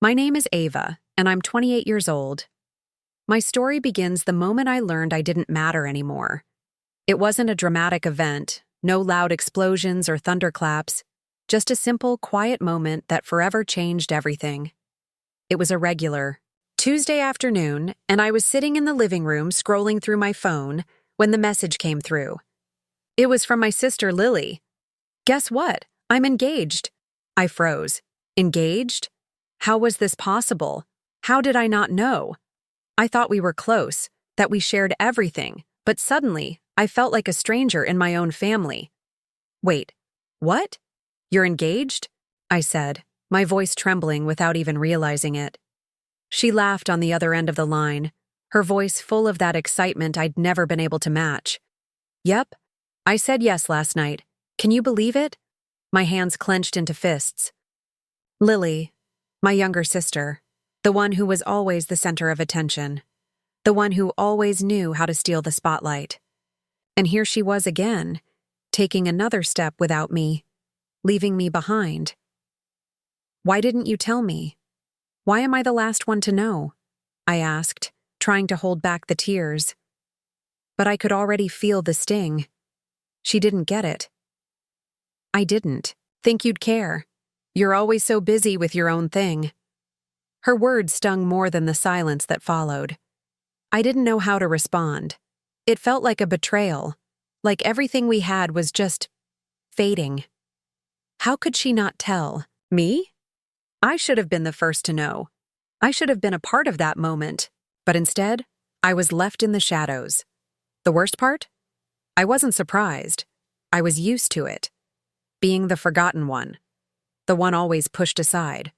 My name is Ava, and I'm 28 years old. My story begins the moment I learned I didn't matter anymore. It wasn't a dramatic event, no loud explosions or thunderclaps, just a simple, quiet moment that forever changed everything. It was a regular Tuesday afternoon, and I was sitting in the living room scrolling through my phone when the message came through. It was from my sister Lily. "Guess what? I'm engaged." I froze. Engaged? How was this possible? How did I not know? I thought we were close, that we shared everything, but suddenly, I felt like a stranger in my own family. "Wait, what? You're engaged?" I said, my voice trembling without even realizing it. She laughed on the other end of the line, her voice full of that excitement I'd never been able to match. "Yep, I said yes last night. Can you believe it?" My hands clenched into fists. Lily, my younger sister, the one who was always the center of attention, the one who always knew how to steal the spotlight. And here she was again, taking another step without me, leaving me behind. "Why didn't you tell me? Why am I the last one to know?" I asked, trying to hold back the tears. But I could already feel the sting. She didn't get it. "I didn't think you'd care. You're always so busy with your own thing." Her words stung more than the silence that followed. I didn't know how to respond. It felt like a betrayal, like everything we had was just fading. How could she not tell? Me? I should have been the first to know. I should have been a part of that moment. But instead, I was left in the shadows. The worst part? I wasn't surprised. I was used to it. Being the forgotten one. The one always pushed aside.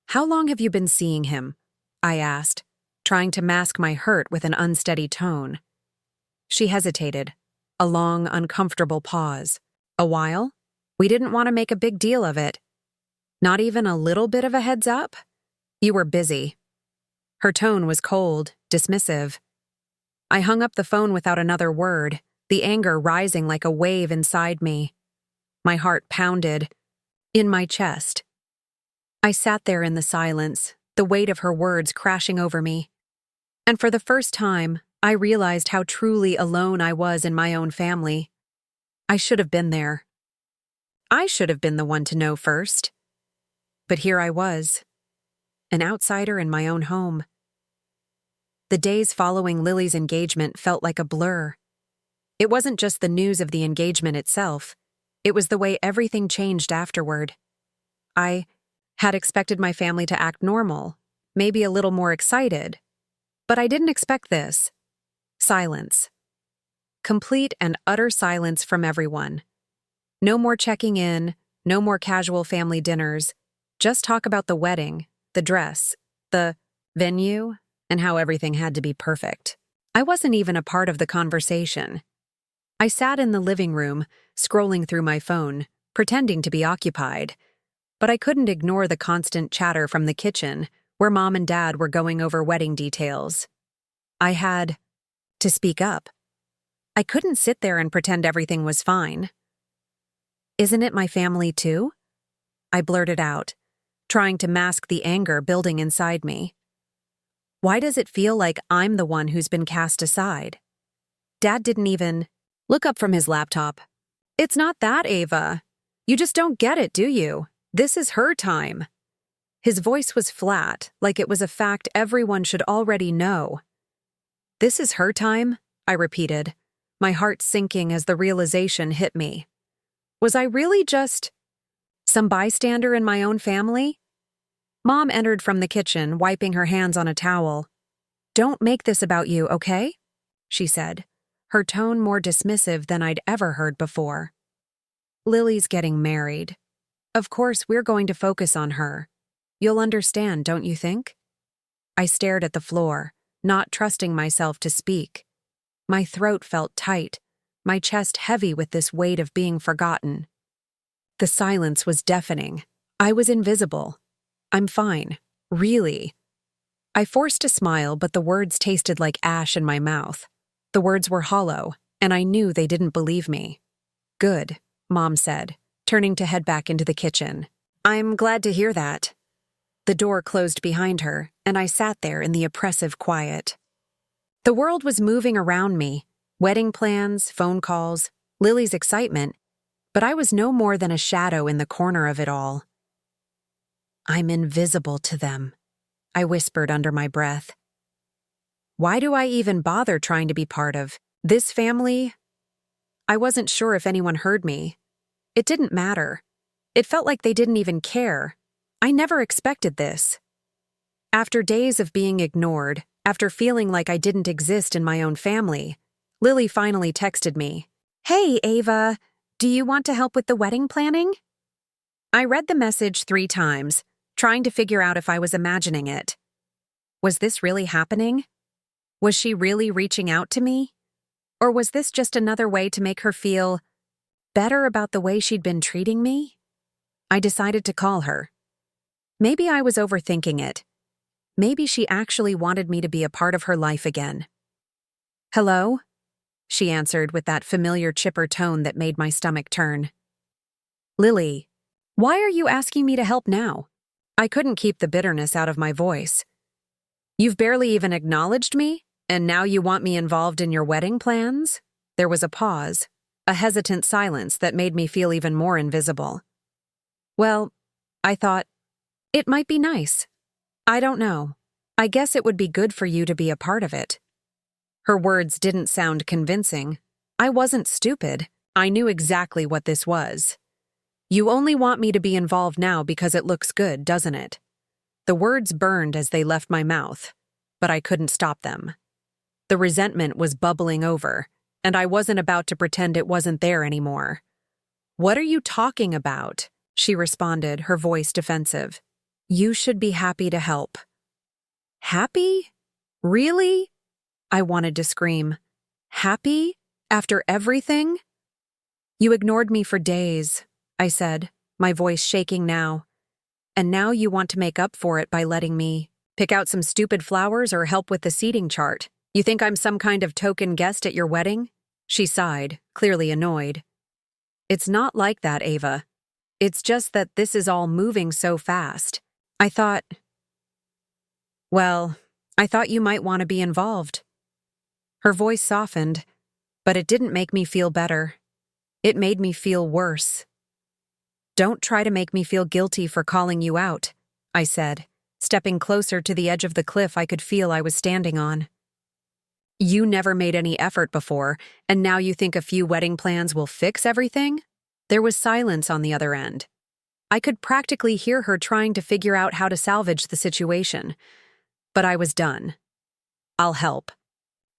"How long have you been seeing him?" I asked, trying to mask my hurt with an unsteady tone. She hesitated. A long, uncomfortable pause. "A while? We didn't want to make a big deal of it. Not even a little bit of a heads up? You were busy." Her tone was cold, dismissive. I hung up the phone without another word, the anger rising like a wave inside me. My heart pounded in my chest. I sat there in the silence, the weight of her words crashing over me. And for the first time, I realized how truly alone I was in my own family. I should have been there. I should have been the one to know first. But here I was, an outsider in my own home. The days following Lily's engagement felt like a blur. It wasn't just the news of the engagement itself. It was the way everything changed afterward. I had expected my family to act normal, maybe a little more excited. But I didn't expect this. Silence. Complete and utter silence from everyone. No more checking in, no more casual family dinners. Just talk about the wedding, the dress, the venue, and how everything had to be perfect. I wasn't even a part of the conversation. I sat in the living room, scrolling through my phone, pretending to be occupied. But I couldn't ignore the constant chatter from the kitchen, where Mom and Dad were going over wedding details. I had to speak up. I couldn't sit there and pretend everything was fine. "Isn't it my family too?" I blurted out, trying to mask the anger building inside me. Why does it feel like I'm the one who's been cast aside? Dad didn't even look up from his laptop. "It's not that, Ava. You just don't get it, do you? This is her time." His voice was flat, like it was a fact everyone should already know. "This is her time?" I repeated, my heart sinking as the realization hit me. Was I really just some bystander in my own family? Mom entered from the kitchen, wiping her hands on a towel. "Don't make this about you, okay?" she said, her tone more dismissive than I'd ever heard before. "Lily's getting married. Of course, we're going to focus on her. You'll understand, don't you think?" I stared at the floor, not trusting myself to speak. My throat felt tight, my chest heavy with this weight of being forgotten. The silence was deafening. I was invisible. "I'm fine. Really." I forced a smile, but the words tasted like ash in my mouth. The words were hollow, and I knew they didn't believe me. "Good," Mom said, turning to head back into the kitchen. "I'm glad to hear that." The door closed behind her, and I sat there in the oppressive quiet. The world was moving around me, wedding plans, phone calls, Lily's excitement, but I was no more than a shadow in the corner of it all. I'm invisible to them, I whispered under my breath. Why do I even bother trying to be part of this family? I wasn't sure if anyone heard me. It didn't matter. It felt like they didn't even care. I never expected this. After days of being ignored, after feeling like I didn't exist in my own family, Lily finally texted me, "Hey, Ava, do you want to help with the wedding planning?" I read the message 3 times, trying to figure out if I was imagining it. Was this really happening? Was she really reaching out to me? Or was this just another way to make her feel better about the way she'd been treating me? I decided to call her. Maybe I was overthinking it. Maybe she actually wanted me to be a part of her life again. "Hello?" she answered with that familiar chipper tone that made my stomach turn. "Lily, why are you asking me to help now?" I couldn't keep the bitterness out of my voice. "You've barely even acknowledged me, and now you want me involved in your wedding plans?" There was a pause, a hesitant silence that made me feel even more invisible. "Well," I thought, "it might be nice. I don't know. I guess it would be good for you to be a part of it." Her words didn't sound convincing. I wasn't stupid. I knew exactly what this was. "You only want me to be involved now because it looks good, doesn't it?" The words burned as they left my mouth, but I couldn't stop them. The resentment was bubbling over, and I wasn't about to pretend it wasn't there anymore. "What are you talking about?" she responded, her voice defensive. "You should be happy to help." Happy? Really? I wanted to scream. Happy? After everything? "You ignored me for days," I said, my voice shaking now. "And now you want to make up for it by letting me pick out some stupid flowers or help with the seating chart. You think I'm some kind of token guest at your wedding?" She sighed, clearly annoyed. "It's not like that, Ava. It's just that this is all moving so fast. I thought you might want to be involved." Her voice softened, but it didn't make me feel better. It made me feel worse. "Don't try to make me feel guilty for calling you out," I said, stepping closer to the edge of the cliff I could feel I was standing on. "You never made any effort before, and now you think a few wedding plans will fix everything?" There was silence on the other end. I could practically hear her trying to figure out how to salvage the situation. But I was done. "I'll help,"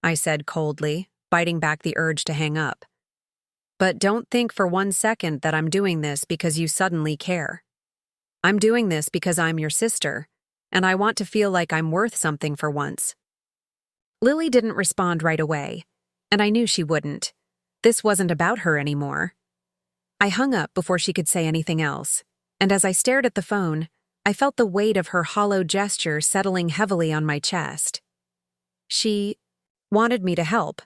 I said coldly, biting back the urge to hang up. "But don't think for 1 second that I'm doing this because you suddenly care. I'm doing this because I'm your sister, and I want to feel like I'm worth something for once." Lily didn't respond right away, and I knew she wouldn't. This wasn't about her anymore. I hung up before she could say anything else, and as I stared at the phone, I felt the weight of her hollow gesture settling heavily on my chest. She wanted me to help,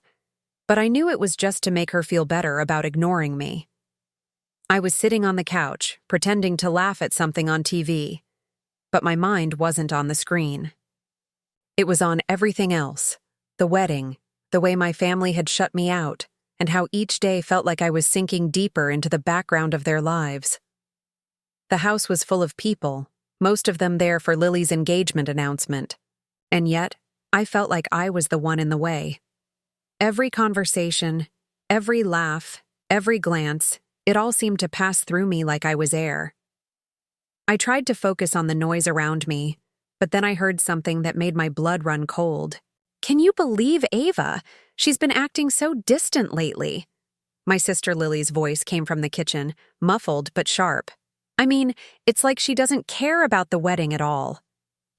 but I knew it was just to make her feel better about ignoring me. I was sitting on the couch, pretending to laugh at something on TV, but my mind wasn't on the screen. It was on everything else: the wedding, the way my family had shut me out, and how each day felt like I was sinking deeper into the background of their lives. The house was full of people, most of them there for Lily's engagement announcement, and yet I felt like I was the one in the way. Every conversation, every laugh, every glance, it all seemed to pass through me like I was air. I tried to focus on the noise around me, but then I heard something that made my blood run cold. "Can you believe Ava? She's been acting so distant lately." My sister Lily's voice came from the kitchen, muffled but sharp. "I mean, it's like she doesn't care about the wedding at all."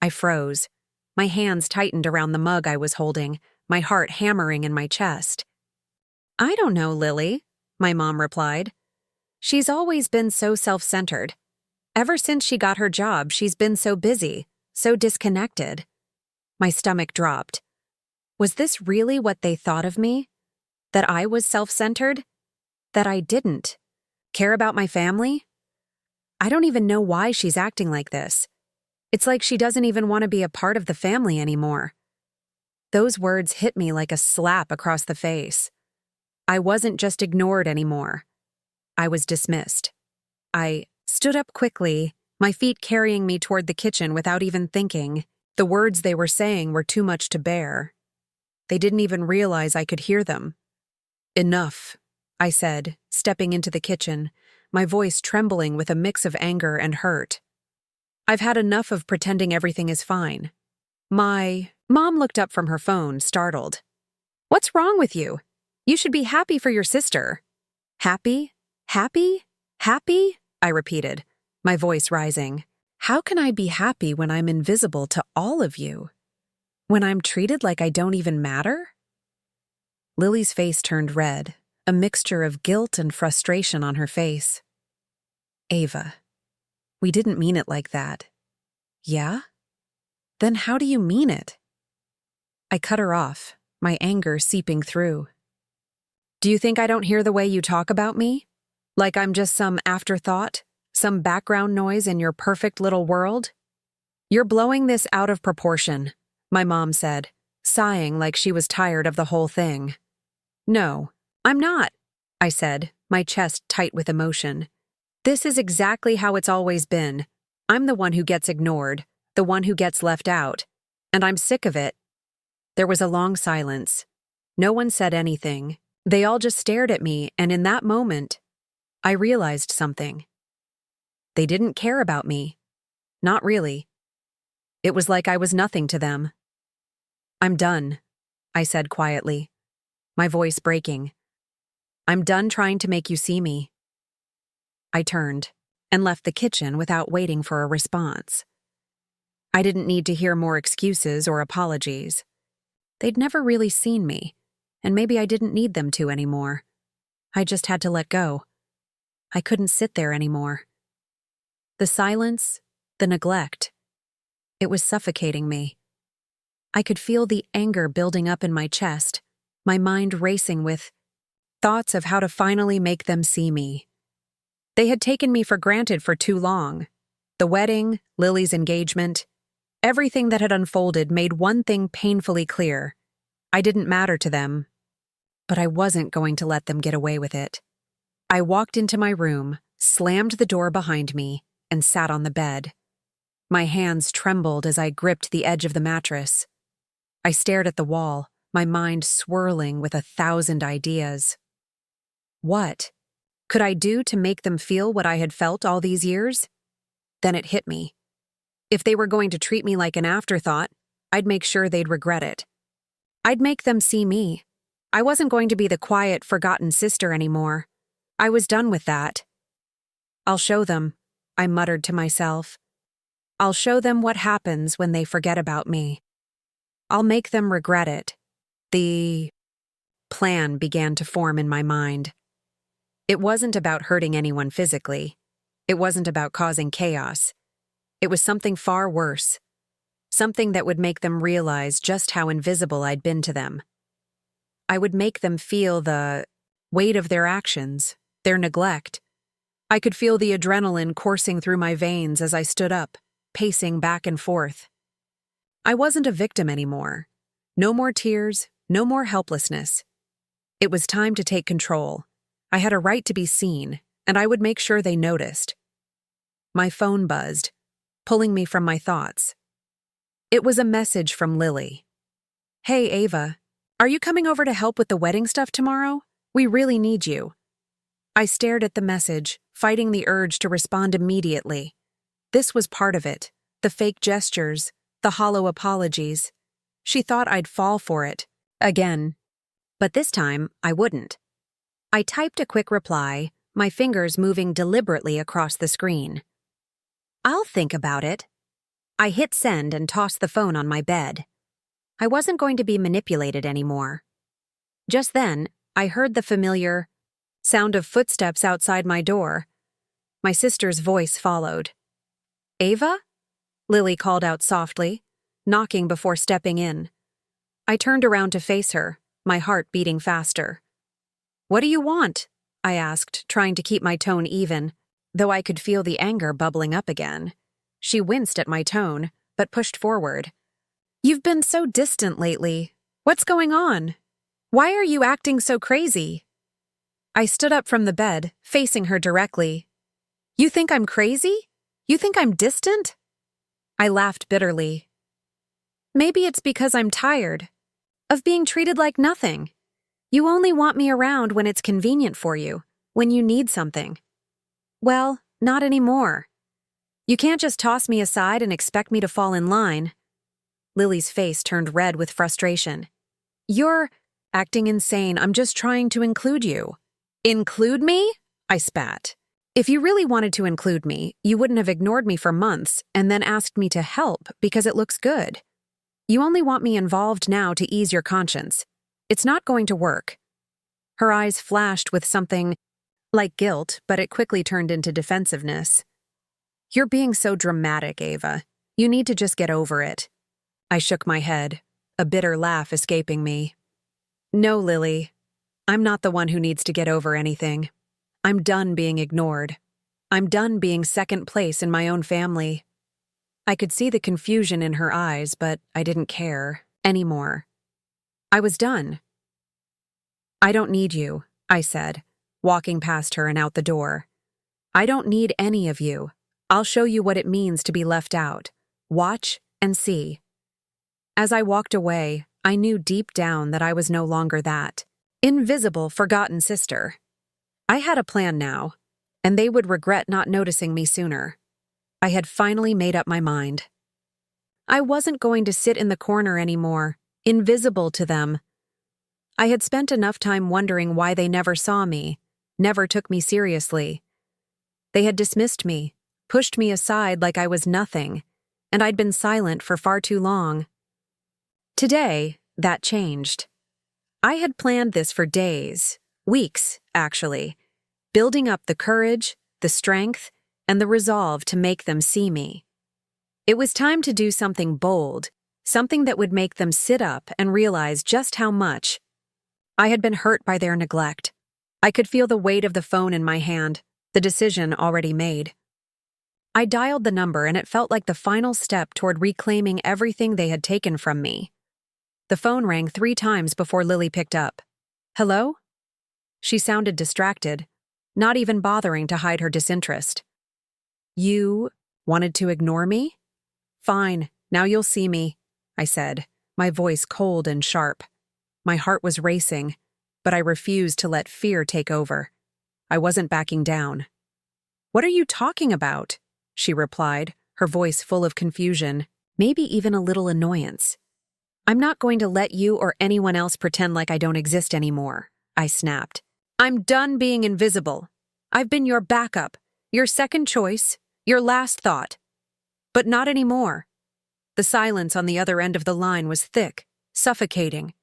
I froze. My hands tightened around the mug I was holding, my heart hammering in my chest. "I don't know, Lily," my mom replied. "She's always been so self-centered. Ever since she got her job, she's been so busy, so disconnected." My stomach dropped. Was this really what they thought of me? That I was self-centered? That I didn't care about my family? I don't even know why she's acting like this. It's like she doesn't even want to be a part of the family anymore. Those words hit me like a slap across the face. I wasn't just ignored anymore. I was dismissed. I stood up quickly, my feet carrying me toward the kitchen without even thinking. The words they were saying were too much to bear. They didn't even realize I could hear them. "Enough," I said, stepping into the kitchen, my voice trembling with a mix of anger and hurt. "I've had enough of pretending everything is fine." My mom looked up from her phone, startled. "What's wrong with you? You should be happy for your sister." "Happy? Happy? Happy?" I repeated, my voice rising. "How can I be happy when I'm invisible to all of you? When I'm treated like I don't even matter?" Lily's face turned red, a mixture of guilt and frustration on her face. "Ava, we didn't mean it like that." "Yeah? Then how do you mean it?" I cut her off, my anger seeping through. "Do you think I don't hear the way you talk about me? Like I'm just some afterthought, some background noise in your perfect little world? You're blowing this out of proportion," my mom said, sighing like she was tired of the whole thing. "No, I'm not," I said, my chest tight with emotion. "This is exactly how it's always been. I'm the one who gets ignored, the one who gets left out, and I'm sick of it." There was a long silence. No one said anything. They all just stared at me, and in that moment, I realized something. They didn't care about me. Not really. It was like I was nothing to them. "I'm done," I said quietly, my voice breaking. "I'm done trying to make you see me." I turned and left the kitchen without waiting for a response. I didn't need to hear more excuses or apologies. They'd never really seen me, and maybe I didn't need them to anymore. I just had to let go. I couldn't sit there anymore. The silence, the neglect, it was suffocating me. I could feel the anger building up in my chest, my mind racing with thoughts of how to finally make them see me. They had taken me for granted for too long. The wedding, Lily's engagement, everything that had unfolded made one thing painfully clear. I didn't matter to them, but I wasn't going to let them get away with it. I walked into my room, slammed the door behind me, and sat on the bed. My hands trembled as I gripped the edge of the mattress. I stared at the wall, my mind swirling with 1,000 ideas. What could I do to make them feel what I had felt all these years? Then it hit me. If they were going to treat me like an afterthought, I'd make sure they'd regret it. I'd make them see me. I wasn't going to be the quiet, forgotten sister anymore. I was done with that. "I'll show them," I muttered to myself. "I'll show them what happens when they forget about me. I'll make them regret it." The plan began to form in my mind. It wasn't about hurting anyone physically. It wasn't about causing chaos. It was something far worse. Something that would make them realize just how invisible I'd been to them. I would make them feel the weight of their actions, their neglect. I could feel the adrenaline coursing through my veins as I stood up, pacing back and forth. I wasn't a victim anymore. No more tears, no more helplessness. It was time to take control. I had a right to be seen, and I would make sure they noticed. My phone buzzed, pulling me from my thoughts. It was a message from Lily. "Hey, Ava, are you coming over to help with the wedding stuff tomorrow? We really need you." I stared at the message, fighting the urge to respond immediately. This was part of it, the fake gestures, the hollow apologies. She thought I'd fall for it, again. But this time, I wouldn't. I typed a quick reply, my fingers moving deliberately across the screen. "I'll think about it." I hit send and tossed the phone on my bed. I wasn't going to be manipulated anymore. Just then, I heard the familiar sound of footsteps outside my door. My sister's voice followed. "Ava?" Lily called out softly, knocking before stepping in. I turned around to face her, my heart beating faster. "What do you want?" I asked, trying to keep my tone even, though I could feel the anger bubbling up again. She winced at my tone, but pushed forward. "You've been so distant lately. What's going on? Why are you acting so crazy?" I stood up from the bed, facing her directly. "You think I'm crazy? You think I'm distant?" I laughed bitterly. "Maybe it's because I'm tired of being treated like nothing. You only want me around when it's convenient for you, when you need something. Well, not anymore. You can't just toss me aside and expect me to fall in line." Lily's face turned red with frustration. "You're acting insane. I'm just trying to include you." "Include me?" I spat. "If you really wanted to include me, you wouldn't have ignored me for months and then asked me to help because it looks good. You only want me involved now to ease your conscience. It's not going to work." Her eyes flashed with something like guilt, but it quickly turned into defensiveness. "You're being so dramatic, Ava. You need to just get over it." I shook my head, a bitter laugh escaping me. "No, Lily. I'm not the one who needs to get over anything. I'm done being ignored. I'm done being second place in my own family." I could see the confusion in her eyes, but I didn't care anymore. I was done. "I don't need you," I said, walking past her and out the door. "I don't need any of you. I'll show you what it means to be left out. Watch and see." As I walked away, I knew deep down that I was no longer that invisible, forgotten sister. I had a plan now, and they would regret not noticing me sooner. I had finally made up my mind. I wasn't going to sit in the corner anymore, invisible to them. I had spent enough time wondering why they never saw me, never took me seriously. They had dismissed me, pushed me aside like I was nothing, and I'd been silent for far too long. Today, that changed. I had planned this for days, weeks, actually, building up the courage, the strength, and the resolve to make them see me. It was time to do something bold, something that would make them sit up and realize just how much I had been hurt by their neglect. I could feel the weight of the phone in my hand, the decision already made. I dialed the number, and it felt like the final step toward reclaiming everything they had taken from me. The phone rang 3 times before Lily picked up. "Hello?" She sounded distracted, not even bothering to hide her disinterest. "You wanted to ignore me? Fine, now you'll see me," I said, my voice cold and sharp. My heart was racing, but I refused to let fear take over. I wasn't backing down. "What are you talking about?" she replied, her voice full of confusion, maybe even a little annoyance. "I'm not going to let you or anyone else pretend like I don't exist anymore," I snapped. "I'm done being invisible. I've been your backup, your second choice, your last thought. But not anymore." The silence on the other end of the line was thick, suffocating.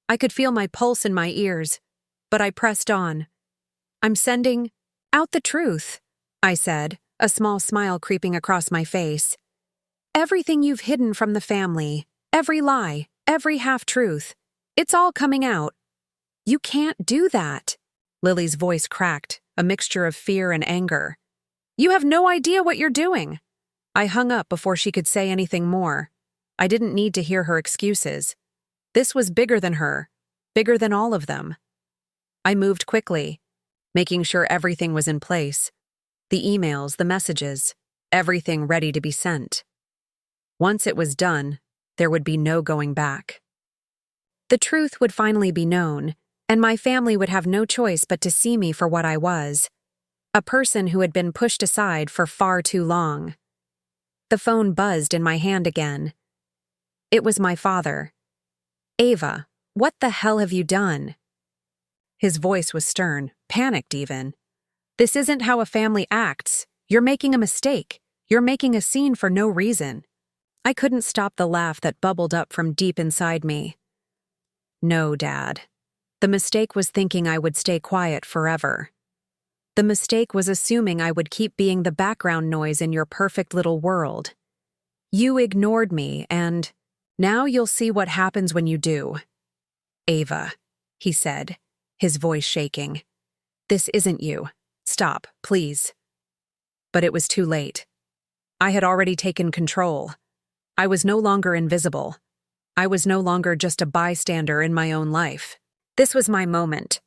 I could feel my pulse in my ears, but I pressed on. "I'm sending out the truth," I said, a small smile creeping across my face. "Everything you've hidden from the family, every lie, every half-truth, it's all coming out." "You can't do that." Lily's voice cracked, a mixture of fear and anger. "You have no idea what you're doing." I hung up before she could say anything more. I didn't need to hear her excuses. This was bigger than her, bigger than all of them. I moved quickly, making sure everything was in place. The emails, the messages, everything ready to be sent. Once it was done, there would be no going back. The truth would finally be known, and my family would have no choice but to see me for what I was, a person who had been pushed aside for far too long. The phone buzzed in my hand again. It was my father. "Ava, what the hell have you done?" His voice was stern, panicked even. "This isn't how a family acts. You're making a mistake. You're making a scene for no reason." I couldn't stop the laugh that bubbled up from deep inside me. "No, Dad. The mistake was thinking I would stay quiet forever. The mistake was assuming I would keep being the background noise in your perfect little world. You ignored me, and now you'll see what happens when you do." "Ava," he said, his voice shaking. "This isn't you. Stop, please." But it was too late. I had already taken control. I was no longer invisible. I was no longer just a bystander in my own life. This was my moment.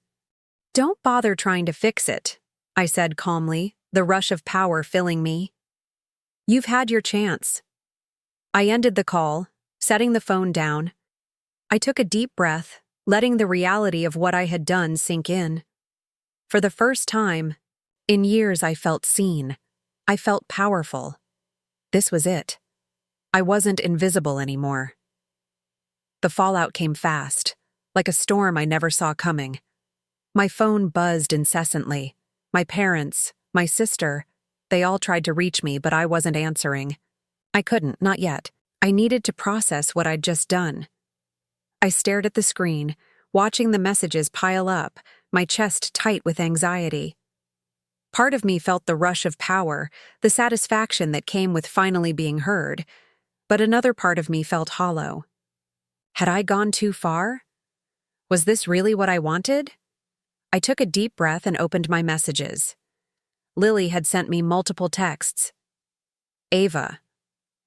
"Don't bother trying to fix it," I said calmly, the rush of power filling me. "You've had your chance." I ended the call, setting the phone down. I took a deep breath, letting the reality of what I had done sink in. For the first time in years, I felt seen. I felt powerful. This was it. I wasn't invisible anymore. The fallout came fast, like a storm I never saw coming. My phone buzzed incessantly. My parents, my sister, they all tried to reach me, but I wasn't answering. I couldn't, not yet. I needed to process what I'd just done. I stared at the screen, watching the messages pile up, my chest tight with anxiety. Part of me felt the rush of power, the satisfaction that came with finally being heard, but another part of me felt hollow. Had I gone too far? Was this really what I wanted? I took a deep breath and opened my messages. Lily had sent me multiple texts. "Ava,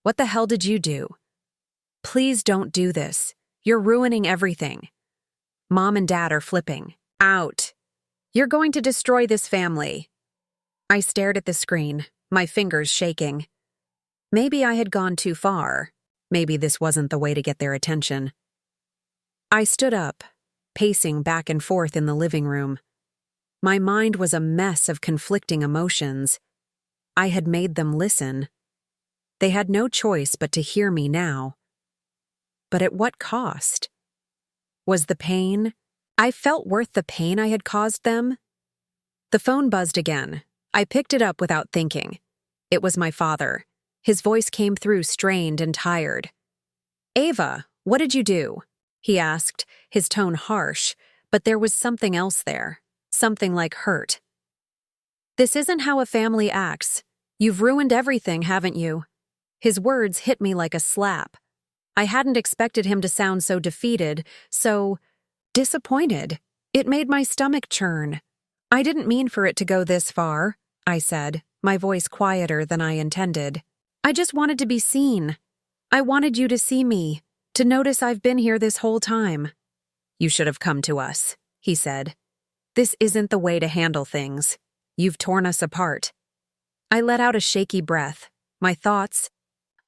what the hell did you do? Please don't do this. You're ruining everything. Mom and Dad are flipping out. You're going to destroy this family." I stared at the screen, my fingers shaking. Maybe I had gone too far. Maybe this wasn't the way to get their attention. I stood up, pacing back and forth in the living room. My mind was a mess of conflicting emotions. I had made them listen. They had no choice but to hear me now. But at what cost? Was the pain I felt worth the pain I had caused them? The phone buzzed again. I picked it up without thinking. It was my father. His voice came through strained and tired. "Ava, what did you do?" he asked, his tone harsh, but there was something else there, something like hurt. "This isn't how a family acts. You've ruined everything, haven't you?" His words hit me like a slap. I hadn't expected him to sound so defeated, so disappointed. It made my stomach churn. "I didn't mean for it to go this far," I said, my voice quieter than I intended. "I just wanted to be seen. I wanted you to see me, to notice I've been here this whole time." "You should have come to us," he said. "This isn't the way to handle things. You've torn us apart." I let out a shaky breath, my thoughts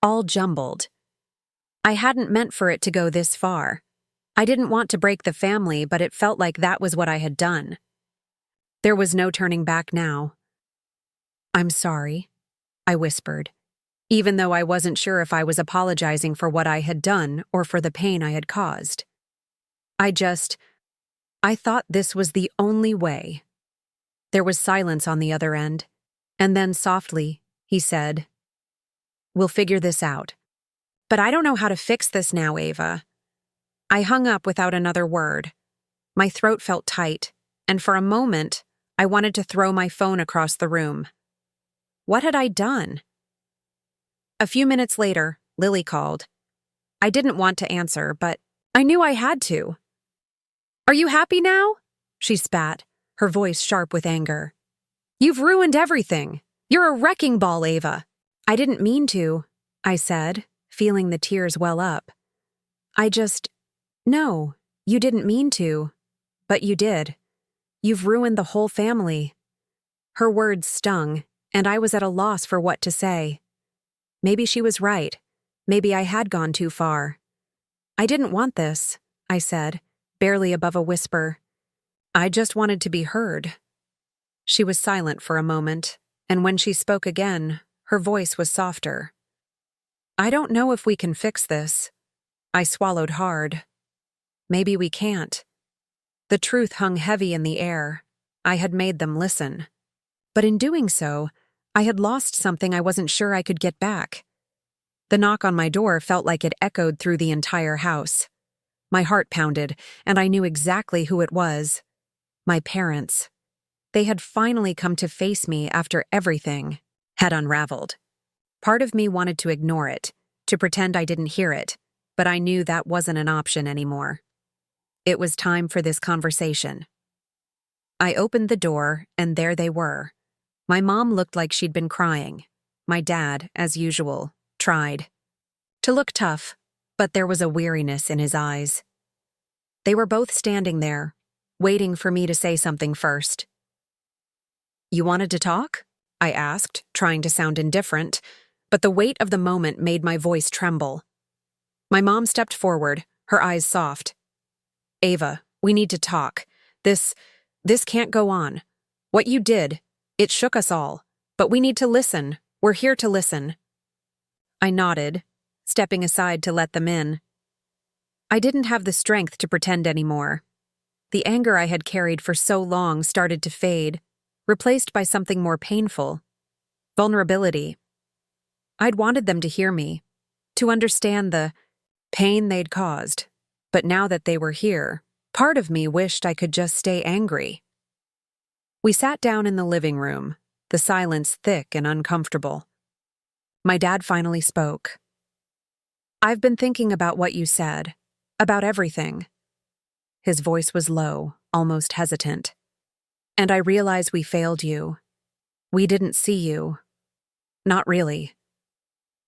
all jumbled. I hadn't meant for it to go this far. I didn't want to break the family, but it felt like that was what I had done. There was no turning back now. "I'm sorry," I whispered, even though I wasn't sure if I was apologizing for what I had done or for the pain I had caused. I thought this was the only way. There was silence on the other end, and then softly, he said, "We'll figure this out." "But I don't know how to fix this now, Ava." I hung up without another word. My throat felt tight, and for a moment, I wanted to throw my phone across the room. What had I done? A few minutes later, Lily called. I didn't want to answer, but I knew I had to. "Are you happy now?" she spat, her voice sharp with anger. "You've ruined everything. You're a wrecking ball, Ava." "I didn't mean to," I said, feeling the tears well up. No, you didn't mean to, but you did. You've ruined the whole family." Her words stung, and I was at a loss for what to say. Maybe she was right. Maybe I had gone too far. "I didn't want this," I said, barely above a whisper. "I just wanted to be heard." She was silent for a moment, and when she spoke again, her voice was softer. "I don't know if we can fix this." I swallowed hard. Maybe we can't. The truth hung heavy in the air. I had made them listen. But in doing so, I had lost something I wasn't sure I could get back. The knock on my door felt like it echoed through the entire house. My heart pounded, and I knew exactly who it was. My parents. They had finally come to face me after everything had unraveled. Part of me wanted to ignore it, to pretend I didn't hear it, but I knew that wasn't an option anymore. It was time for this conversation. I opened the door, and there they were. My mom looked like she'd been crying. My dad, as usual, tried to look tough, but there was a weariness in his eyes. They were both standing there, waiting for me to say something first. "You wanted to talk?" I asked, trying to sound indifferent, but the weight of the moment made my voice tremble. My mom stepped forward, her eyes soft. "Ava, we need to talk. This can't go on. What you did, it shook us all, but we need to listen. We're here to listen." I nodded, stepping aside to let them in. I didn't have the strength to pretend anymore. The anger I had carried for so long started to fade, replaced by something more painful: vulnerability. I'd wanted them to hear me, to understand the pain they'd caused, but now that they were here, part of me wished I could just stay angry. We sat down in the living room, the silence thick and uncomfortable. My dad finally spoke. "I've been thinking about what you said, about everything." His voice was low, almost hesitant. "And I realize we failed you. We didn't see you. Not really."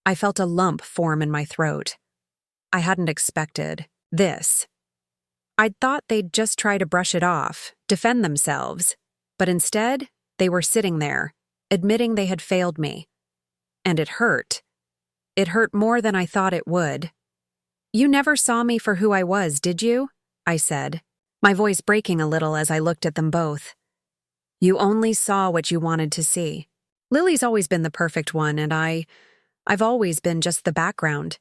I felt a lump form in my throat. I hadn't expected this. I'd thought they'd just try to brush it off, defend themselves, but instead, they were sitting there, admitting they had failed me. And it hurt. It hurt more than I thought it would. "You never saw me for who I was, did you?" I said, my voice breaking a little as I looked at them both. "You only saw what you wanted to see. Lily's always been the perfect one, and I've always been just the background.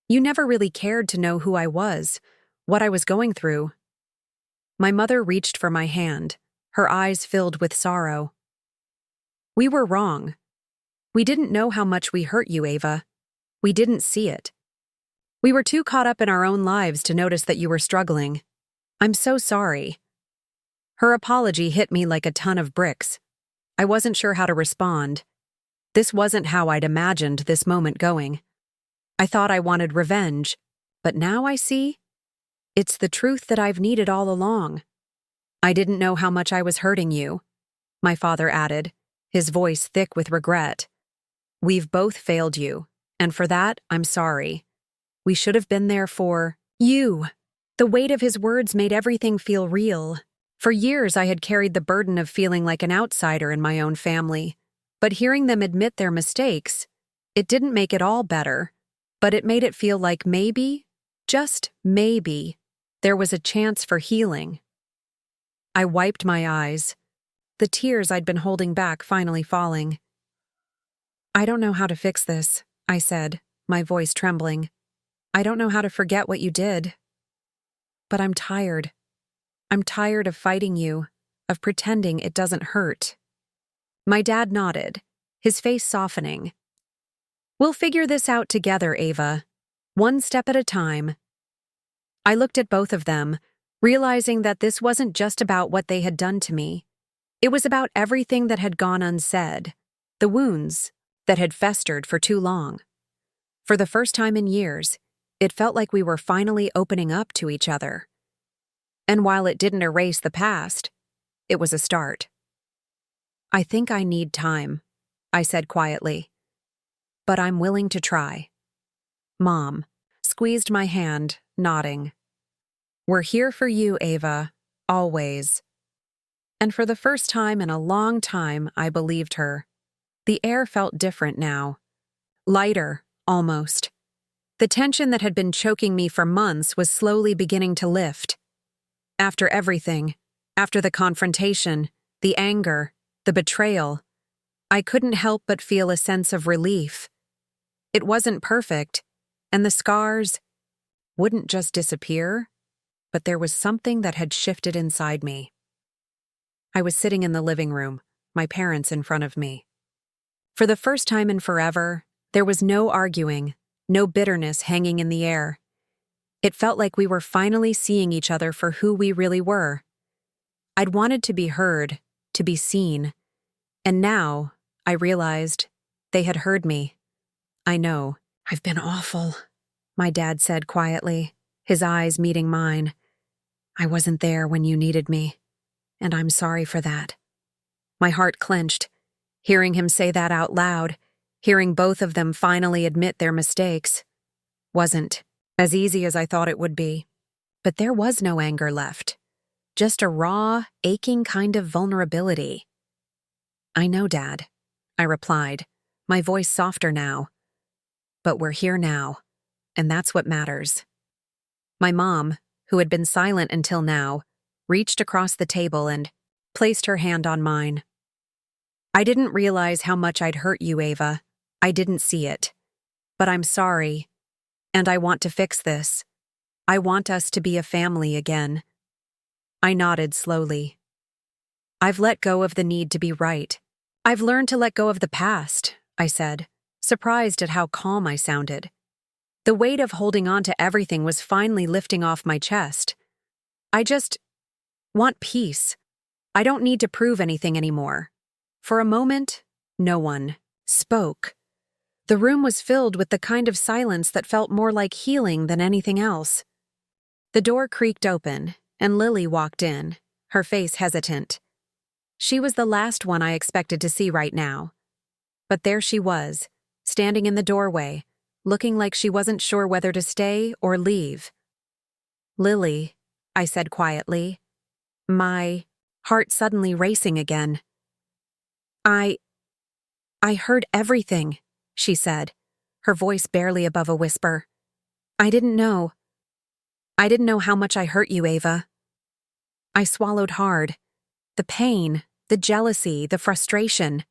You never really cared to know who I was, what I was going through." My mother reached for my hand, her eyes filled with sorrow. "We were wrong. We didn't know how much we hurt you, Ava. We didn't see it. We were too caught up in our own lives to notice that you were struggling. I'm so sorry." Her apology hit me like a ton of bricks. I wasn't sure how to respond. This wasn't how I'd imagined this moment going. I thought I wanted revenge, but now I see it's the truth that I've needed all along. "I didn't know how much I was hurting you," my father added, his voice thick with regret. "We've both failed you, and for that, I'm sorry. We should have been there for you." The weight of his words made everything feel real. For years, I had carried the burden of feeling like an outsider in my own family. But hearing them admit their mistakes, it didn't make it all better, but it made it feel like maybe, just maybe, there was a chance for healing. I wiped my eyes, the tears I'd been holding back finally falling. "I don't know how to fix this," I said, my voice trembling. "I don't know how to forget what you did. But I'm tired. I'm tired of fighting you, of pretending it doesn't hurt." My dad nodded, his face softening. "We'll figure this out together, Ava. One step at a time." I looked at both of them, realizing that this wasn't just about what they had done to me. It was about everything that had gone unsaid, the wounds that had festered for too long. For the first time in years, it felt like we were finally opening up to each other. And while it didn't erase the past, it was a start. "I think I need time," I said quietly. "But I'm willing to try." Mom squeezed my hand, nodding. "We're here for you, Ava, always." And for the first time in a long time, I believed her. The air felt different now. Lighter, almost. The tension that had been choking me for months was slowly beginning to lift. After everything, after the confrontation, the anger, the betrayal, I couldn't help but feel a sense of relief. It wasn't perfect, and the scars wouldn't just disappear, but there was something that had shifted inside me. I was sitting in the living room, my parents in front of me. For the first time in forever, there was no arguing, no bitterness hanging in the air. It felt like we were finally seeing each other for who we really were. I'd wanted to be heard, to be seen, and now, I realized, they had heard me. "I know, I've been awful," my dad said quietly, his eyes meeting mine. "I wasn't there when you needed me, and I'm sorry for that." My heart clenched. Hearing him say that out loud, Hearing both of them finally admit their mistakes wasn't as easy as I thought it would be. But there was no anger left. Just a raw, aching kind of vulnerability. "I know, Dad," I replied, my voice softer now. "But we're here now, and that's what matters." My mom, who had been silent until now, reached across the table and placed her hand on mine. "I didn't realize how much I'd hurt you, Ava. I didn't see it. But I'm sorry, and I want to fix this. I want us to be a family again." I nodded slowly. "I've let go of the need to be right. I've learned to let go of the past," I said, surprised at how calm I sounded. The weight of holding on to everything was finally lifting off my chest. "I just want peace. I don't need to prove anything anymore." For a moment, no one spoke. The room was filled with the kind of silence that felt more like healing than anything else. The door creaked open, and Lily walked in, her face hesitant. She was the last one I expected to see right now. But there she was, standing in the doorway, looking like she wasn't sure whether to stay or leave. "Lily," I said quietly, my heart suddenly racing again. I heard everything," she said, her voice barely above a whisper. I didn't know how much I hurt you, Ava." I swallowed hard. The pain, the jealousy, the frustration.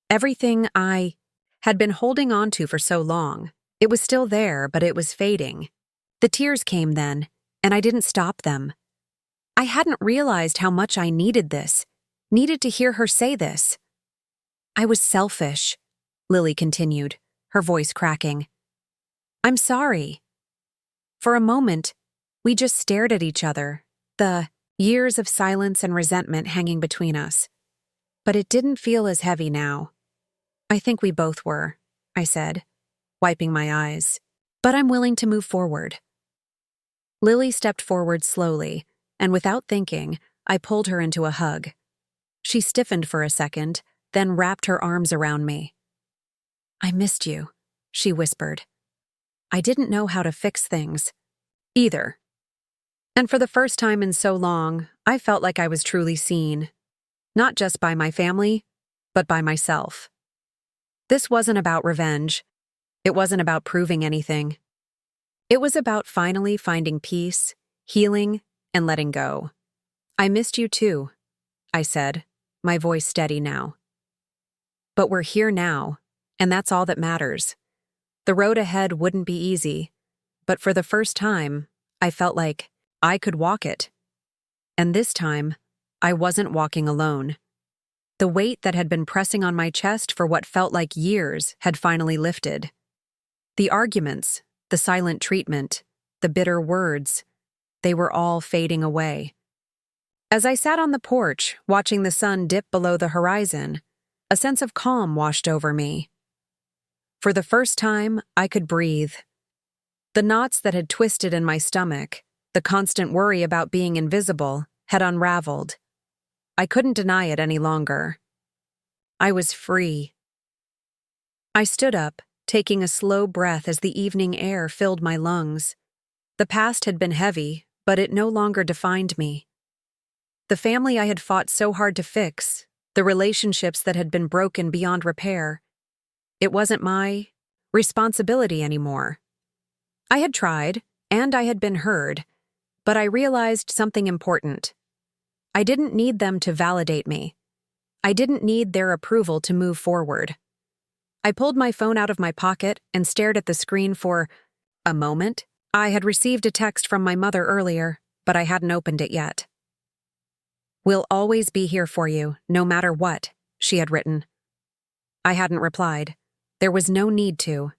Everything I had been holding on to for so long. It was still there, but it was fading. The tears came then, and I didn't stop them. I hadn't realized how much I needed this, needed to hear her say this. "I was selfish," Lily continued, her voice cracking. "I'm sorry." For a moment, we just stared at each other, the years of silence and resentment hanging between us. But it didn't feel as heavy now. "I think we both were," I said, wiping my eyes. "But I'm willing to move forward." Lily stepped forward slowly, and without thinking, I pulled her into a hug. She stiffened for a second, then wrapped her arms around me. "I missed you," she whispered. I didn't know how to fix things, either. And for the first time in so long, I felt like I was truly seen. Not just by my family, but by myself. This wasn't about revenge. It wasn't about proving anything. It was about finally finding peace, healing, and letting go. "I missed you too," I said, my voice steady now. "But we're here now, and that's all that matters." The road ahead wouldn't be easy, but for the first time, I felt like I could walk it. And this time, I wasn't walking alone. The weight that had been pressing on my chest for what felt like years had finally lifted. The arguments, the silent treatment, the bitter words, they were all fading away. As I sat on the porch, watching the sun dip below the horizon, a sense of calm washed over me. For the first time, I could breathe. The knots that had twisted in my stomach, the constant worry about being invisible, had unraveled. I couldn't deny it any longer. I was free. I stood up, taking a slow breath as the evening air filled my lungs. The past had been heavy, but it no longer defined me. The family I had fought so hard to fix, the relationships that had been broken beyond repair, it wasn't my responsibility anymore. I had tried, and I had been heard, but I realized something important. I didn't need them to validate me. I didn't need their approval to move forward. I pulled my phone out of my pocket and stared at the screen for a moment. I had received a text from my mother earlier, but I hadn't opened it yet. "We'll always be here for you, no matter what," she had written. I hadn't replied. There was no need to.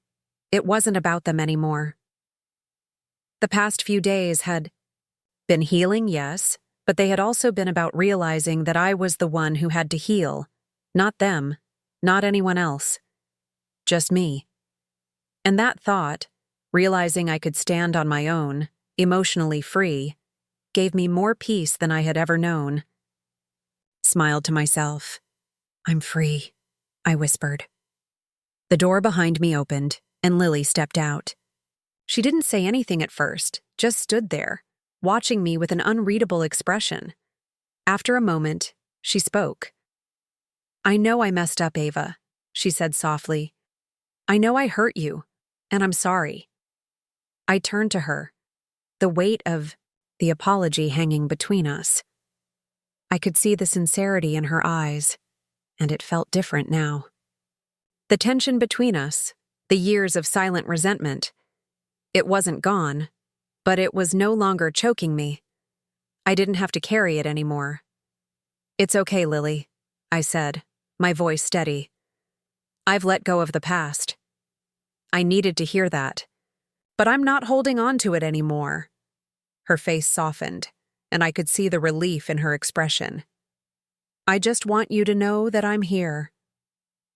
It wasn't about them anymore. The past few days had been healing, yes, but they had also been about realizing that I was the one who had to heal. Not them, not anyone else. Just me. And that thought, realizing I could stand on my own, emotionally free, gave me more peace than I had ever known. Smiled to myself. "I'm free," I whispered. The door behind me opened, and Lily stepped out. She didn't say anything at first, just stood there, watching me with an unreadable expression. After a moment, she spoke. "I know I messed up, Ava," she said softly. "I know I hurt you, and I'm sorry." I turned to her, the weight of the apology hanging between us. I could see the sincerity in her eyes, and it felt different now. The tension between us, the years of silent resentment, it wasn't gone, but it was no longer choking me. I didn't have to carry it anymore. "It's okay, Lily," I said, my voice steady. "I've let go of the past." I needed to hear that. "But I'm not holding on to it anymore." Her face softened, and I could see the relief in her expression. "I just want you to know that I'm here.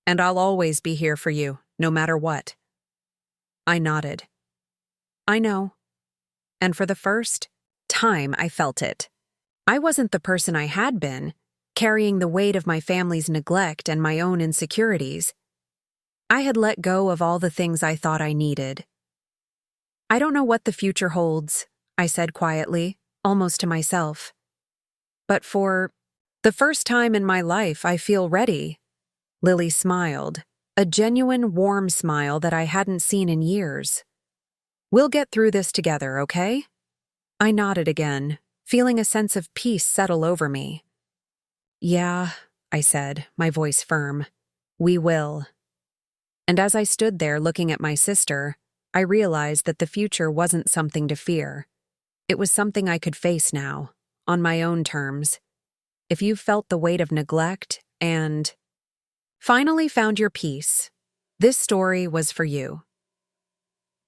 And I'll always be here for you, no matter what." I nodded. "I know." And for the first time, I felt it. I wasn't the person I had been, carrying the weight of my family's neglect and my own insecurities. I had let go of all the things I thought I needed. "I don't know what the future holds," I said quietly, almost to myself. "But for the first time in my life, I feel ready." Lily smiled, a genuine, warm smile that I hadn't seen in years. "We'll get through this together, okay?" I nodded again, feeling a sense of peace settle over me. "Yeah," I said, my voice firm. "We will." And as I stood there looking at my sister, I realized that the future wasn't something to fear. It was something I could face now, on my own terms. If you felt the weight of neglect and finally found your peace, this story was for you.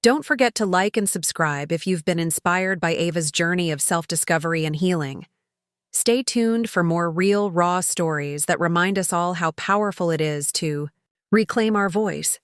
Don't forget to like and subscribe if you've been inspired by Ava's journey of self-discovery and healing. Stay tuned for more real, raw stories that remind us all how powerful it is to reclaim our voice,